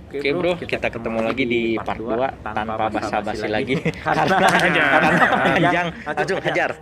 Oke bro, kita ketemu lagi di part 2 tanpa basa-basi lagi. Karena panjang, langsung hajar.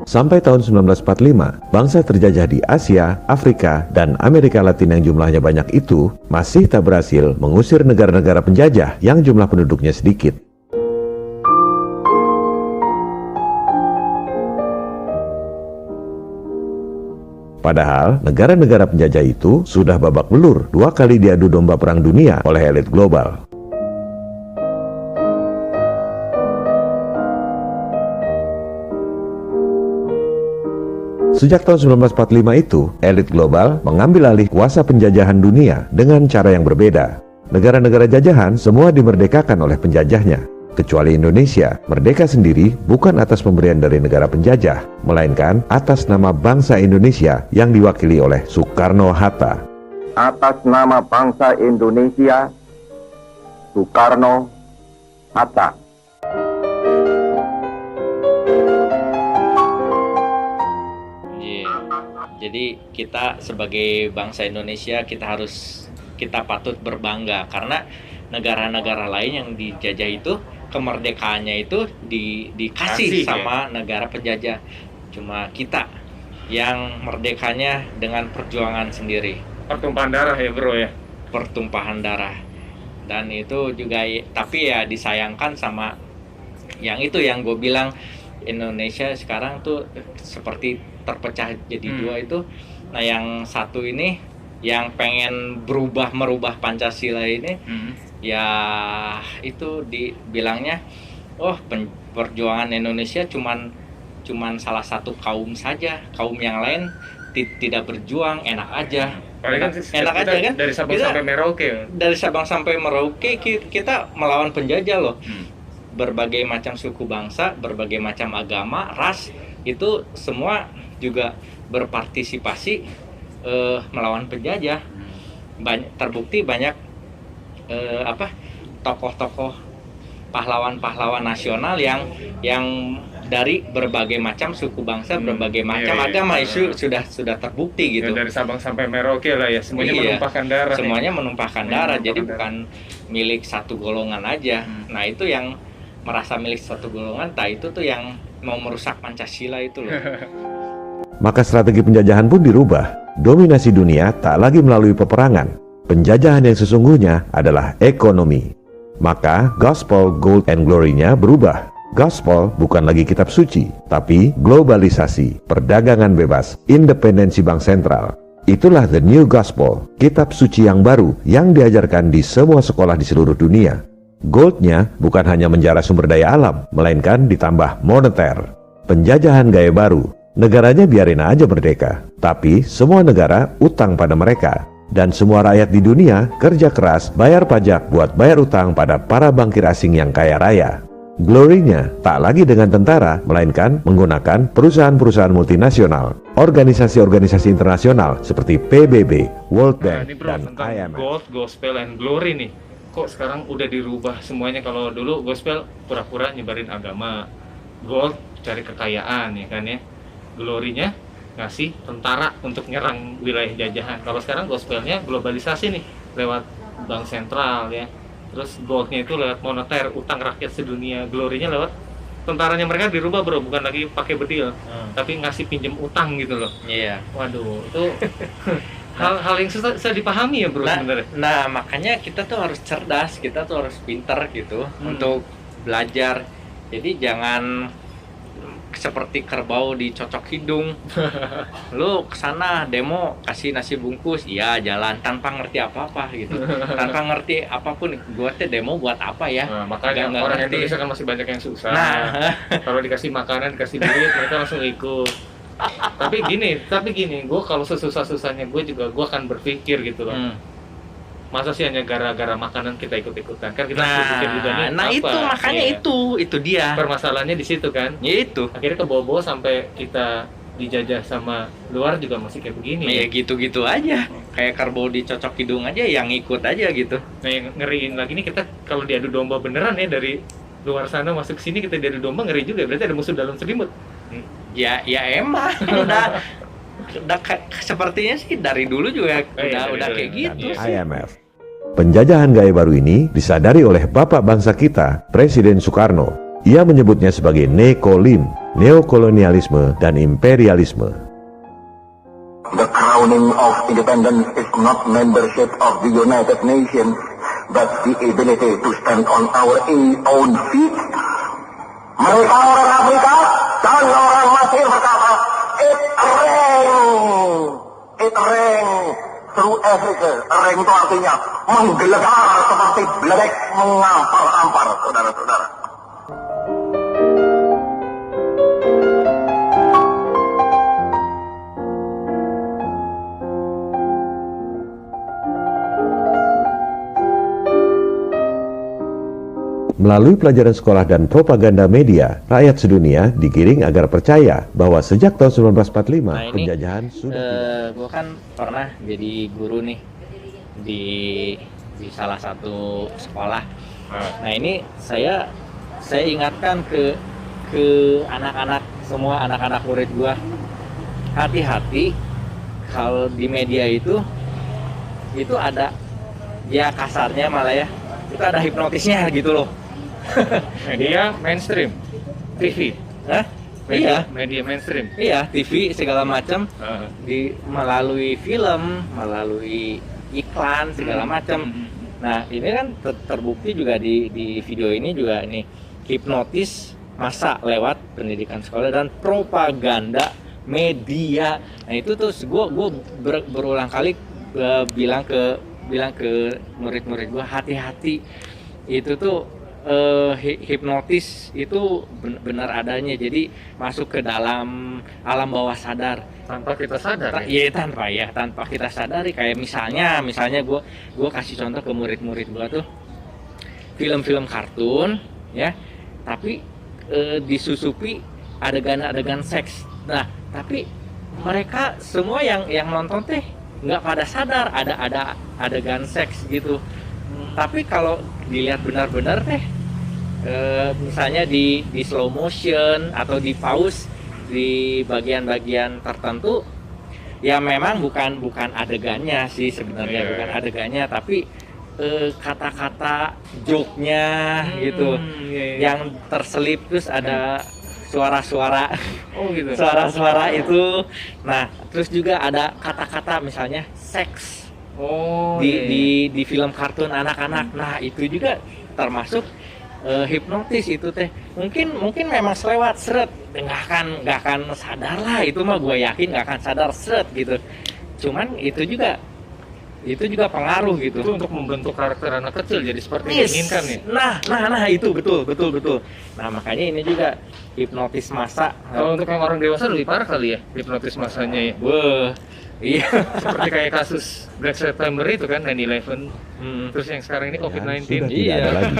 Sampai tahun 1945, bangsa terjajah di Asia, Afrika, dan Amerika Latin yang jumlahnya banyak itu masih tak berhasil mengusir negara-negara penjajah yang jumlah penduduknya sedikit. Padahal, negara-negara penjajah itu sudah babak belur 2 kali diadu domba perang dunia oleh elit global. Sejak tahun 1945 itu, elit global mengambil alih kuasa penjajahan dunia dengan cara yang berbeda. Negara-negara jajahan semua dimerdekakan oleh penjajahnya. Kecuali Indonesia, merdeka sendiri bukan atas pemberian dari negara penjajah, melainkan atas nama bangsa Indonesia yang diwakili oleh Soekarno-Hatta. Atas nama bangsa Indonesia, Soekarno-Hatta. Jadi kita sebagai bangsa Indonesia kita patut berbangga karena negara-negara lain yang dijajah itu kemerdekaannya itu dikasih sama negara penjajah. Cuma kita yang merdekanya dengan perjuangan sendiri. Pertumpahan darah ya bro ya. Pertumpahan darah. Dan itu juga tapi ya disayangkan sama yang itu yang gue bilang Indonesia sekarang tuh seperti terpecah jadi dua itu. Nah yang satu ini yang pengen merubah Pancasila ini ya itu dibilangnya perjuangan Indonesia cuman salah satu kaum saja, kaum yang lain tidak berjuang, enak aja. Enak aja kan? Dari Sabang sampai Merauke. Dari Sabang sampai Merauke kita melawan penjajah loh. Berbagai macam suku bangsa, berbagai macam agama, ras itu semua juga berpartisipasi melawan penjajah. Terbukti banyak tokoh-tokoh pahlawan-pahlawan nasional yang dari berbagai macam suku bangsa, berbagai macam agama itu sudah terbukti gitu. Ya, dari Sabang sampai Merauke lah ya, semuanya menumpahkan darah. Semuanya menumpahkan darah, jadi bukan milik satu golongan aja. Nah itu yang merasa milik satu golongan, itu tuh yang mau merusak Pancasila itu loh. Maka strategi penjajahan pun dirubah. Dominasi dunia tak lagi melalui peperangan. Penjajahan yang sesungguhnya adalah ekonomi. Maka Gospel, Gold, and Glory-nya berubah. Gospel bukan lagi kitab suci, tapi globalisasi, perdagangan bebas, independensi bank sentral. Itulah the new gospel, kitab suci yang baru yang diajarkan di semua sekolah di seluruh dunia. Goldnya bukan hanya menjara sumber daya alam, melainkan ditambah moneter. Penjajahan gaya baru, negaranya biarin aja merdeka, tapi semua negara utang pada mereka. Dan semua rakyat di dunia kerja keras, bayar pajak buat bayar utang pada para bankir asing yang kaya raya. Glory-nya tak lagi dengan tentara, melainkan menggunakan perusahaan-perusahaan multinasional, organisasi-organisasi internasional seperti PBB, World Bank, dan IMF. Gold, Gospel, and Glory nih, kok sekarang udah dirubah semuanya. Kalau dulu Gospel pura-pura nyebarin agama, Gold cari kekayaan ya kan ya, Glory-nya ngasih tentara untuk nyerang wilayah jajahan. Kalau sekarang Gospelnya globalisasi nih lewat bank sentral ya. Terus Goldnya itu lewat moneter, utang rakyat sedunia. Glory-nya lewat tentaranya mereka dirubah bro, bukan lagi pakai bedil, tapi ngasih pinjem utang gitu loh. Iya. Waduh, itu hal yang susah dipahami ya bro sebenarnya. Nah makanya kita tuh harus cerdas, kita tuh harus pintar gitu untuk belajar. Jadi jangan seperti kerbau dicocok hidung. Lu kesana demo kasih nasi bungkus, iya jalan tanpa ngerti apa-apa gitu. Tanpa ngerti apapun, gue teh demo buat apa ya? Nah, makanya Nggak orang ngerti. Indonesia kan masih banyak yang susah. Nah. Kalau dikasih makanan, dikasih duit, mereka langsung ikut. Tapi gini, gue kalau sesusah-susahnya gue akan berpikir gitu loh. Masa sih hanya gara-gara makanan kita ikut-ikutan? Kan kita harus berpikir juga nih apa? Itu makanya itu dia. Permasalahannya di situ kan? Ya itu. Akhirnya kebawa-bawa sampai kita dijajah sama luar juga masih kayak begini. Ya gitu-gitu aja. Kayak kerbau dicocok hidung aja yang ikut aja gitu. Nah yang ngeriin lagi nih, kita kalau diadu domba beneran ya dari luar sana masuk sini kita dari domba ngeri juga, berarti ada musuh dalam selimut. Ya emang udah sepertinya sih dari dulu juga udah kayak gitu. IMF. Penjajahan gaya baru ini disadari oleh Bapak bangsa kita, Presiden Soekarno. Ia menyebutnya sebagai nekolim, neokolonialisme dan imperialisme. The crowning of independence is not membership of the United Nations, but the ability to stand on our own feet. Mereka orang Afrika dan orang Mesir berkata, it rang through Africa. Rang itu artinya menggelegar seperti beledek mengampar-ampar, saudara-saudara. Melalui pelajaran sekolah dan propaganda media, rakyat sedunia digiring agar percaya bahwa sejak tahun 1945 penjajahan sudah gue kan pernah jadi guru nih di salah satu sekolah. Nah ini saya ingatkan ke anak-anak semua, anak-anak murid gue, hati-hati kalau di media itu ada, ya kasarnya malah ya, itu ada hipnotisnya gitu loh. Media mainstream, TV. Hah? Iya, Media mainstream. iya, TV segala macam, melalui film, melalui iklan segala macam. Nah ini kan terbukti juga di video ini juga ini hipnotis massa lewat pendidikan sekolah dan propaganda media. Nah itu tuh gue berulang kali bilang ke murid-murid gue, hati-hati, itu tuh hipnotis itu benar adanya, jadi masuk ke dalam alam bawah sadar Tanpa kita sadar. Iya, tanpa kita sadari. Kayak misalnya gue kasih contoh ke murid-murid gue tuh, film-film kartun ya, tapi disusupi adegan-adegan seks. Nah tapi mereka semua yang nonton teh nggak pada sadar ada adegan seks gitu. Tapi kalau dilihat benar-benar teh, misalnya di slow motion atau di pause di bagian-bagian tertentu, ya memang bukan adegannya sih sebenarnya, bukan adegannya, tapi kata-kata joke-nya gitu, yang terselip, terus ada suara-suara, gitu. Suara-suara itu. Nah, terus juga ada kata-kata misalnya seks di film kartun anak-anak. Nah, itu juga termasuk hipnotis itu teh. Mungkin memang selewat seret, nggak akan sadar lah, itu mah gue yakin nggak akan sadar seret gitu. Cuman itu juga pengaruh gitu. Itu untuk membentuk karakter anak kecil jadi seperti yang diinginkan ya. Nah itu betul. Nah makanya ini juga hipnotis massa. Kalau untuk yang orang dewasa lebih parah kali ya hipnotis massanya ya. Iya. Seperti kayak kasus Black September itu kan, 9/11. Terus yang sekarang ini COVID-19. Sudah tidak ada lagi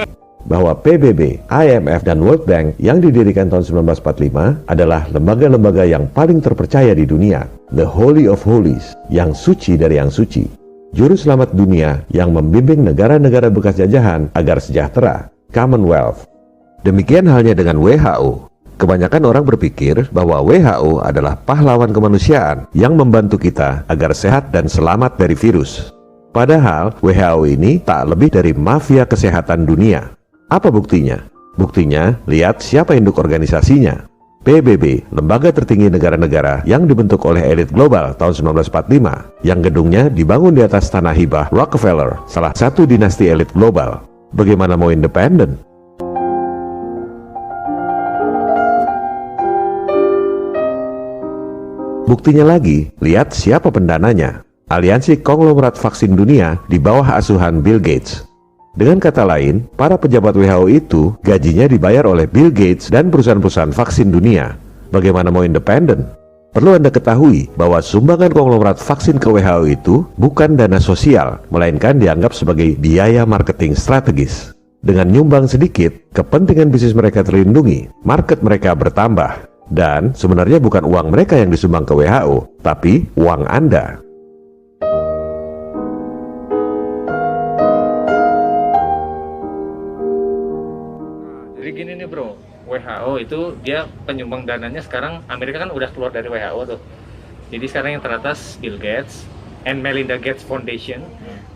bahwa PBB, IMF, dan World Bank yang didirikan tahun 1945 adalah lembaga-lembaga yang paling terpercaya di dunia, the Holy of Holies, yang suci dari yang suci, juru selamat dunia yang membimbing negara-negara bekas jajahan agar sejahtera, Commonwealth. Demikian halnya dengan WHO. Kebanyakan orang berpikir bahwa WHO adalah pahlawan kemanusiaan yang membantu kita agar sehat dan selamat dari virus. Padahal WHO ini tak lebih dari mafia kesehatan dunia. Apa buktinya? Buktinya, lihat siapa induk organisasinya. PBB, lembaga tertinggi negara-negara yang dibentuk oleh elit global tahun 1945, yang gedungnya dibangun di atas tanah hibah Rockefeller, salah satu dinasti elit global. Bagaimana mau independen? Buktinya lagi, lihat siapa pendananya. Aliansi konglomerat vaksin dunia di bawah asuhan Bill Gates. Dengan kata lain, para pejabat WHO itu gajinya dibayar oleh Bill Gates dan perusahaan-perusahaan vaksin dunia. Bagaimana mau independen? Perlu Anda ketahui bahwa sumbangan konglomerat vaksin ke WHO itu bukan dana sosial, melainkan dianggap sebagai biaya marketing strategis. Dengan nyumbang sedikit, kepentingan bisnis mereka terlindungi, market mereka bertambah. Dan sebenarnya bukan uang mereka yang disumbang ke WHO, tapi uang Anda. Jadi gini nih bro, WHO itu dia penyumbang dananya sekarang, Amerika kan udah keluar dari WHO tuh. Jadi sekarang yang teratas Bill Gates and Melinda Gates Foundation,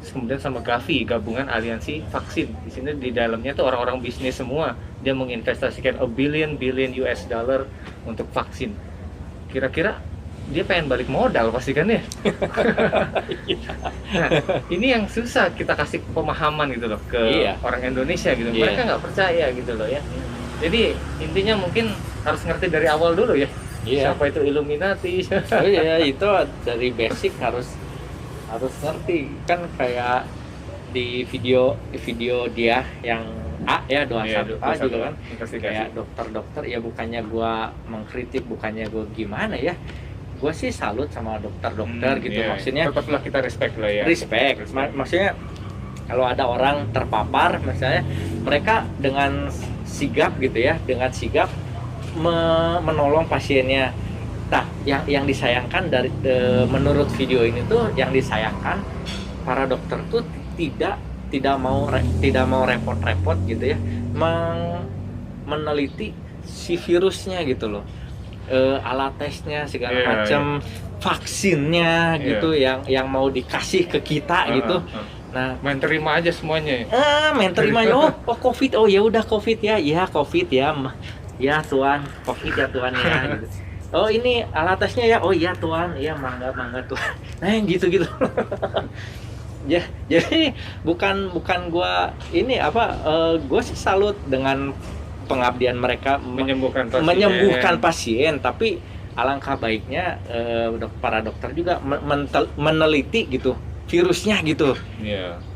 kemudian sama Gavi, gabungan aliansi vaksin. Di sini di dalamnya tuh orang-orang bisnis semua. Dia menginvestasikan $1 billion US untuk vaksin. Kira-kira dia pengen balik modal pasti kan ya. Nah, ini yang susah kita kasih pemahaman gitu loh ke orang Indonesia gitu. Mereka nggak percaya gitu loh ya. Jadi intinya mungkin harus ngerti dari awal dulu ya. Siapa itu Illuminati? Oh iya, itu dari basic harus ngerti. Kan kayak di video dia yang A ya, 21A juga kan. Kayak dokter-dokter ya, bukannya gua mengkritik, bukannya gua gimana ya. Gue sih salut sama dokter-dokter gitu, maksudnya tetaplah kita respect lah ya. Respect. Maksudnya kalau ada orang terpapar misalnya, mereka dengan sigap gitu ya, menolong pasiennya. Nah, yang disayangkan dari menurut video ini tuh, yang disayangkan para dokter tuh tidak mau repot-repot gitu ya, meneliti si virusnya gitu loh. Alat tesnya segala macam, vaksinnya gitu, yang mau dikasih ke kita gitu. Nah, main terima aja semuanya. Main terima aja. Oh COVID, oh ya udah COVID ya, COVID ya, ya Tuhan, COVID ya Tuhan ya. Gitu. Oh ini alat tesnya ya, oh iya Tuhan, iya mangga Tuhan. Nah yang gitu. Ya, jadi bukan gua ini apa, gua sih salut dengan pengabdian mereka menyembuhkan pasien, tapi alangkah baiknya para dokter juga meneliti gitu virusnya gitu.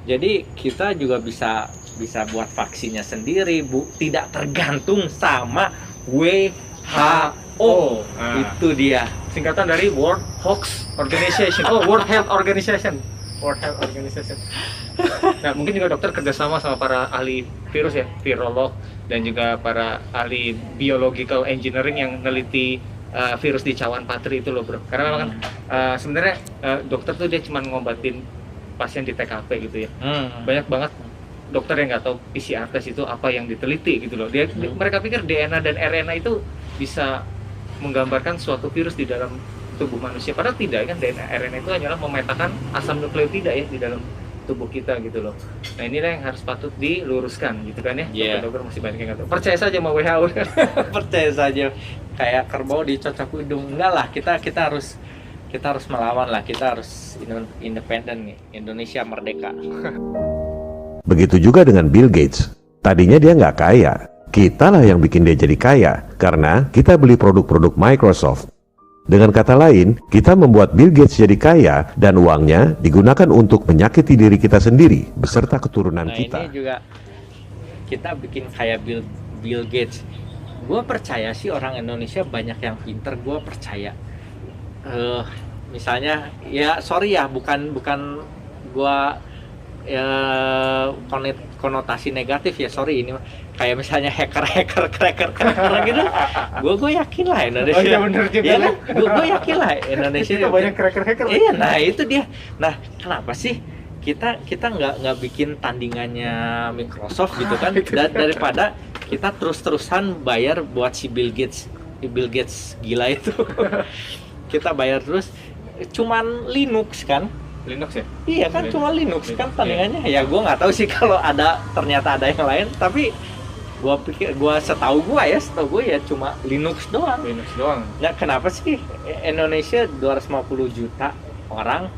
Jadi kita juga bisa buat vaksinnya sendiri, tidak tergantung sama WHO. Itu dia singkatan dari World Health Organization. World Health Organization. Nah, mungkin juga dokter kerjasama sama para ahli virus ya, virolog, dan juga para ahli biological engineering yang neliti virus di cawan patri itu loh bro. Karena memang kan sebenarnya dokter tuh dia cuma ngobatin pasien di TKP gitu ya. Banyak banget dokter yang nggak tahu PCR test itu apa yang diteliti gitu loh. Mereka pikir DNA dan RNA itu bisa menggambarkan suatu virus di dalam tubuh manusia, padahal tidak kan. DNA RNA itu hanyalah memetakan asam nukleotida ya di dalam tubuh kita gitu loh. Nah inilah yang harus patut diluruskan gitu kan ya. Dokter masih banyak yang nggak tahu. Percaya saja sama WHO. Percaya saja, kayak kerbau dicocok hidung. Enggak lah, kita harus melawan lah, kita harus independen nih. Indonesia merdeka. Begitu juga dengan Bill Gates. Tadinya dia nggak kaya, kitalah yang bikin dia jadi kaya karena kita beli produk-produk Microsoft. Dengan kata lain, kita membuat Bill Gates jadi kaya dan uangnya digunakan untuk menyakiti diri kita sendiri beserta keturunan kita. Ini juga kita bikin kayak Bill Gates. Gue percaya sih orang Indonesia banyak yang pinter, gue percaya. Misalnya, ya sorry ya, bukan gue konotasi negatif ya, sorry, ini kayak misalnya hacker gitu. Gue yakin lah Indonesia. Oh iya benar juga. Ya kan? Gue yakin lah Indonesia itu banyak hacker. Iya, nah itu dia. Nah, kenapa sih kita nggak bikin tandingannya Microsoft gitu kan? Daripada kita terus-terusan bayar buat si Bill Gates gila itu. Kita bayar terus, cuman Linux kan? Linux ya? Iya kan, cuma Linux kan tandingannya. Ya gue nggak tahu sih kalau ternyata ada yang lain, tapi setahu gue ya cuma Linux doang. Ya kenapa sih Indonesia 250 juta orang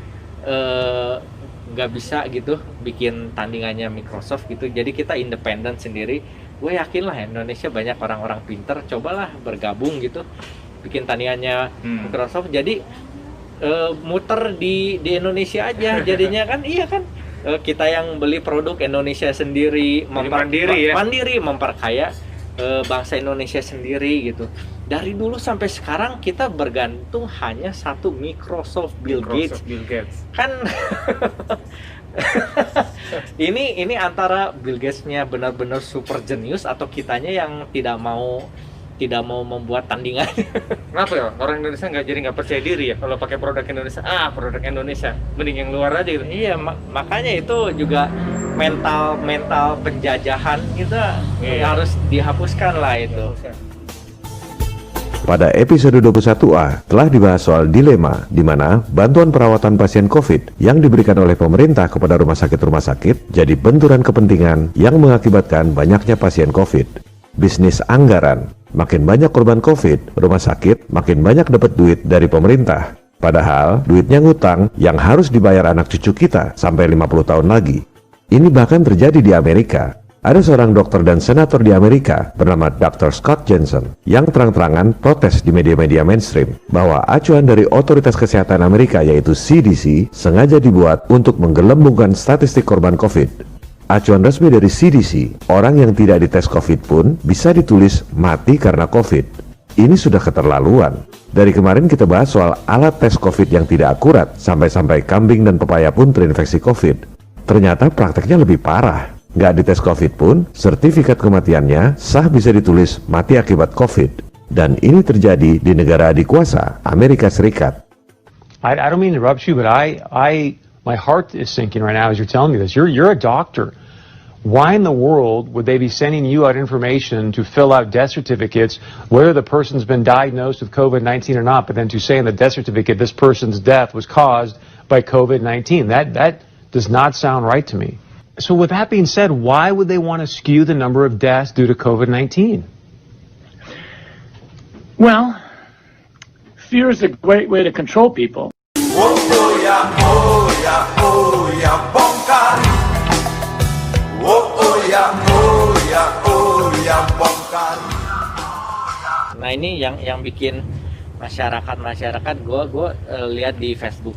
nggak bisa gitu bikin tandingannya Microsoft gitu. Jadi kita independen sendiri. Gue yakin lah Indonesia banyak orang-orang pinter, cobalah bergabung gitu bikin tandingannya Microsoft. Jadi muter di Indonesia aja jadinya kan. Iya kan, kita yang beli produk Indonesia sendiri, mandiri memperkaya bangsa Indonesia sendiri gitu. Dari dulu sampai sekarang kita bergantung hanya satu, Microsoft Bill Gates kan. ini antara Bill Gates-nya benar-benar super jenius atau kitanya yang tidak mau tidak mau membuat tandingan. Kenapa ya? Orang Indonesia nggak percaya diri ya kalau pakai produk Indonesia. Produk Indonesia, mending yang luar aja gitu. Iya, makanya itu juga mental penjajahan kita harus dihapuskan lah itu. Pada episode 21A telah dibahas soal dilema di mana bantuan perawatan pasien COVID yang diberikan oleh pemerintah kepada rumah sakit jadi benturan kepentingan yang mengakibatkan banyaknya pasien COVID. Bisnis anggaran, makin banyak korban COVID, rumah sakit makin banyak dapat duit dari pemerintah. Padahal duitnya ngutang yang harus dibayar anak cucu kita sampai 50 tahun lagi. Ini bahkan terjadi di Amerika. Ada seorang dokter dan senator di Amerika bernama Dr. Scott Jensen yang terang-terangan protes di media-media mainstream bahwa acuan dari Otoritas Kesehatan Amerika yaitu CDC sengaja dibuat untuk menggelembungkan statistik korban COVID. Acuan resmi dari CDC, orang yang tidak dites COVID pun bisa ditulis mati karena COVID. Ini sudah keterlaluan. Dari kemarin kita bahas soal alat tes COVID yang tidak akurat, sampai-sampai kambing dan pepaya pun terinfeksi COVID. Ternyata prakteknya lebih parah. Nggak dites COVID pun, sertifikat kematiannya sah bisa ditulis mati akibat COVID. Dan ini terjadi di negara adikuasa, Amerika Serikat. I don't mean to interrupt you, but my heart is sinking right now as you're telling me this. You're a doctor. Why in the world would they be sending you out information to fill out death certificates, whether the person's been diagnosed with COVID-19 or not, but then to say in the death certificate this person's death was caused by COVID-19? That does not sound right to me. So with that being said, why would they want to skew the number of deaths due to COVID-19? Well, fear is a great way to control people. Nah ini yang bikin masyarakat gue lihat di Facebook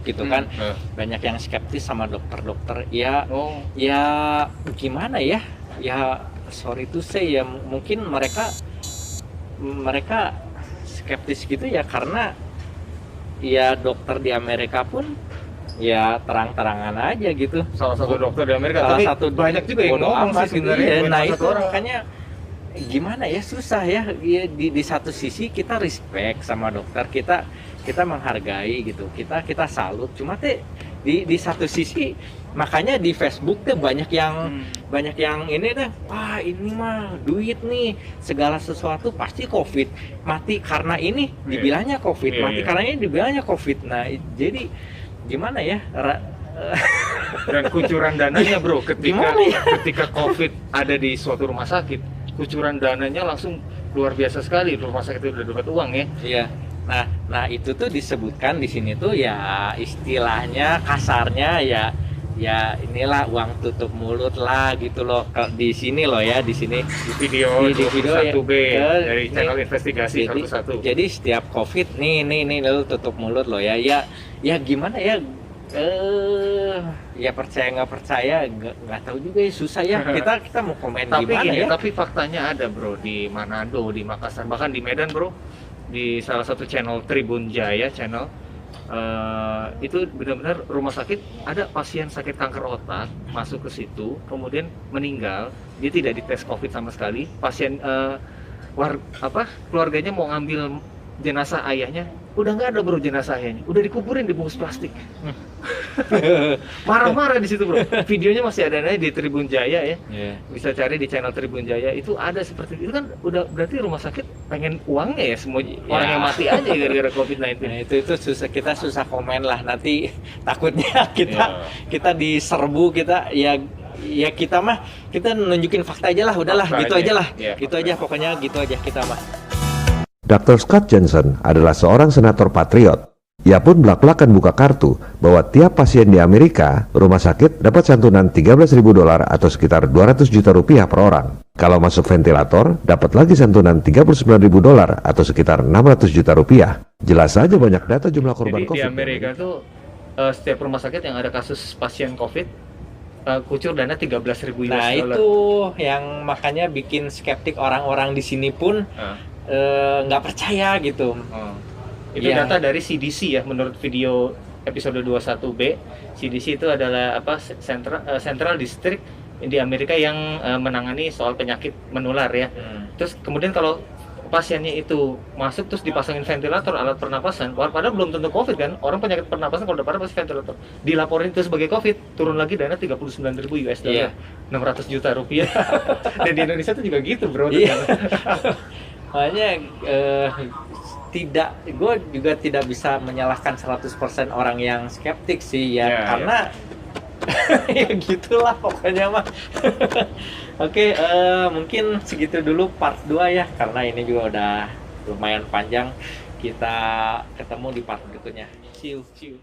gitu kan, banyak yang skeptis sama dokter ya gimana ya sorry to say ya, mungkin mereka skeptis gitu ya karena ya dokter di Amerika pun ya terang-terangan aja gitu. Salah satu dokter di Amerika, tapi banyak juga yang ngomong sih sebenarnya. Nah itu makanya gimana ya, susah ya, di satu sisi kita respect sama dokter, kita menghargai gitu, kita salut, cuma di satu sisi makanya di Facebook tuh banyak yang ini deh, wah ini mah duit nih, segala sesuatu pasti COVID, mati karena ini dibilangnya COVID, mati karena ini dibilangnya COVID. Nah jadi gimana ya, dan kucuran dananya bro, ketika COVID ada di suatu rumah sakit, kucuran dananya langsung luar biasa sekali. Rumah sakit itu udah dapat uang ya. Iya. Nah itu tuh disebutkan di sini tuh ya istilahnya kasarnya ya inilah uang tutup mulut lah gitu loh. Di sini loh ya, di sini di video 1B dari channel investigasi 1. Jadi setiap COVID nih lu tutup mulut loh ya gimana ya, ya percaya nggak percaya nggak tahu juga ya, susah ya kita mau komen gimana ya. Tapi faktanya ada bro, di Manado, di Makassar, bahkan di Medan bro, di salah satu channel Tribun Jaya channel, itu benar-benar rumah sakit ada pasien sakit kanker otak masuk ke situ kemudian meninggal, dia tidak dites COVID sama sekali. Pasien keluarganya mau ngambil jenazah ayahnya, udah nggak ada bro jenazah ayahnya, udah dikuburin di bungkus plastik. Marah-marah di situ bro. Videonya masih ada di Tribun Jaya ya. Bisa cari di channel Tribun Jaya, itu ada seperti itu kan. Udah berarti rumah sakit pengen uangnya ya, semua orang yang mati aja gara-gara COVID-19. Nah, itu susah komen lah, nanti takutnya kita diserbu, kita nunjukin fakta aja lah, udahlah gitu aja lah. Gitu aja pokoknya, gitu aja kita mah. Dr. Scott Jensen adalah seorang senator patriot. Ia pun belak-belakan buka kartu bahwa tiap pasien di Amerika, rumah sakit dapat santunan $13.000 atau sekitar 200 juta rupiah per orang. Kalau masuk ventilator, dapat lagi santunan $39.000 atau sekitar 600 juta rupiah. Jelas saja banyak data jumlah korban COVID. Jadi di Amerika tuh setiap rumah sakit yang ada kasus pasien COVID, kucur dana $13.000. Nah itu yang makanya bikin skeptik orang-orang di sini pun nggak percaya gitu. Itu data dari CDC ya, menurut video episode 21B. CDC itu adalah Central District di Amerika yang menangani soal penyakit menular ya. Terus kemudian kalau pasiennya itu masuk terus dipasangin ventilator, alat pernapasan, padahal belum tentu COVID kan. Orang penyakit pernapasan kalau udah parah pasti ventilator. Dilaporin itu sebagai COVID, turun lagi dana 39.000 US dollar, 600 juta rupiah. Dan di Indonesia tuh juga gitu, bro. Iya. Makanya gue juga tidak bisa menyalahkan 100% orang yang skeptik sih ya, karena ya gitulah pokoknya mah. Oke, mungkin segitu dulu part 2 ya, karena ini juga udah lumayan panjang. Kita ketemu di part berikutnya. See you.